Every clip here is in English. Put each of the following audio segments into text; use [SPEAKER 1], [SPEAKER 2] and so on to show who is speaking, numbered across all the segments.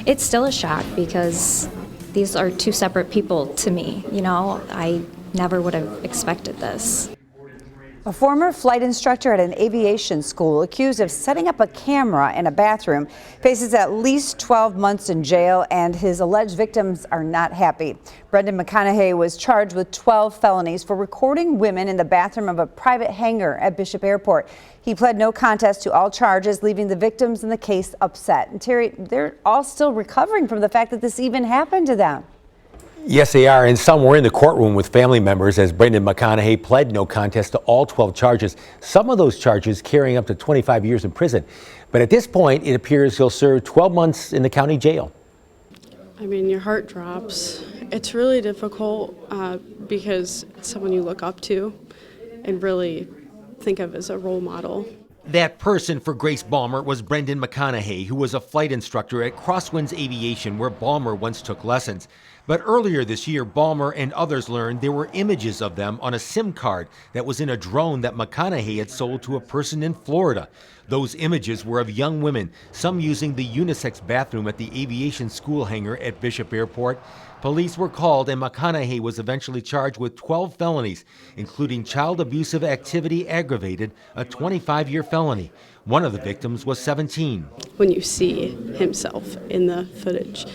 [SPEAKER 1] It's still a shock because these are two separate people to me. You know, I never would have expected this.
[SPEAKER 2] A former flight instructor at an aviation school accused of setting up a camera in a bathroom faces at least 12 months in jail, and his alleged victims are not happy. Brendan McConaughey was charged with 12 felonies for recording women in the bathroom of a private hangar at Bishop Airport. He pled no contest to all charges, leaving the victims in the case upset. And Terry, they're all still recovering from the fact that this even happened to them.
[SPEAKER 3] Yes, they are, and some were in the courtroom with family members as Brendan McConaughey pled no contest to all 12 charges, some of those charges carrying up to 25 years in prison. But at this point, it appears he'll serve 12 months in the county jail.
[SPEAKER 4] I mean, your heart drops. It's really difficult because it's someone you look up to and really think of as a role model.
[SPEAKER 3] That person for Grace Balmer was Brendan McConaughey, who was a flight instructor at Crosswinds Aviation, where Balmer once took lessons. But earlier this year, Balmer and others learned there were images of them on a SIM card that was in a drone that McConaughey had sold to a person in Florida. Those images were of young women, some using the unisex bathroom at the aviation school hangar at Bishop Airport. Police were called, and McConaughey was eventually charged with 12 felonies, including child abusive activity aggravated, a 25-year felony. One of the victims was 17.
[SPEAKER 4] When you see himself in the footage,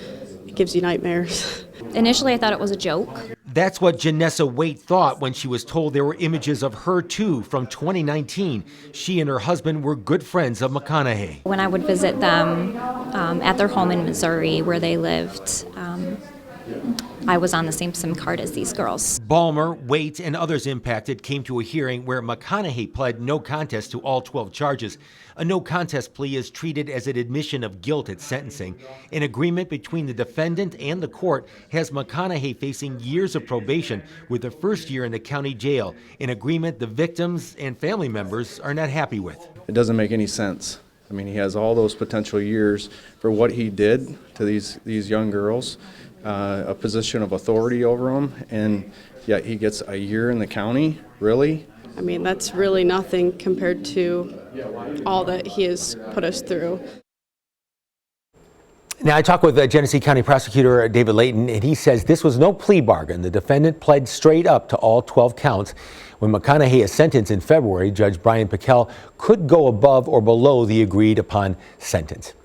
[SPEAKER 4] it gives you nightmares.
[SPEAKER 1] Initially, I thought it was a joke.
[SPEAKER 3] That's what Genesee Co thought when she was told there were images of her, too, from 2019. She and her husband were good friends of McConaughey.
[SPEAKER 1] When I would visit them at their home in Missouri where they lived, I was on the same SIM card as these girls.
[SPEAKER 3] Balmer, Waite, and others impacted came to a hearing where McConaughey pled no contest to all 12 charges. A no contest plea is treated as an admission of guilt at sentencing. An agreement between the defendant and the court has McConaughey facing years of probation with the first year in the county jail, an agreement the victims and family members are not happy with.
[SPEAKER 5] It doesn't make any sense. I mean, he has all those potential years for what he did to these young girls. A position of authority over them, and yet he gets a year in the county, really?
[SPEAKER 4] I mean, that's really nothing compared to all that he has put us through.
[SPEAKER 3] Now, I talked with Genesee County Prosecutor David Layton, and he says this was no plea bargain. The defendant pled straight up to all 12 counts. When McConaughey is sentenced in February, Judge Brian Pickell could go above or below the agreed upon sentence.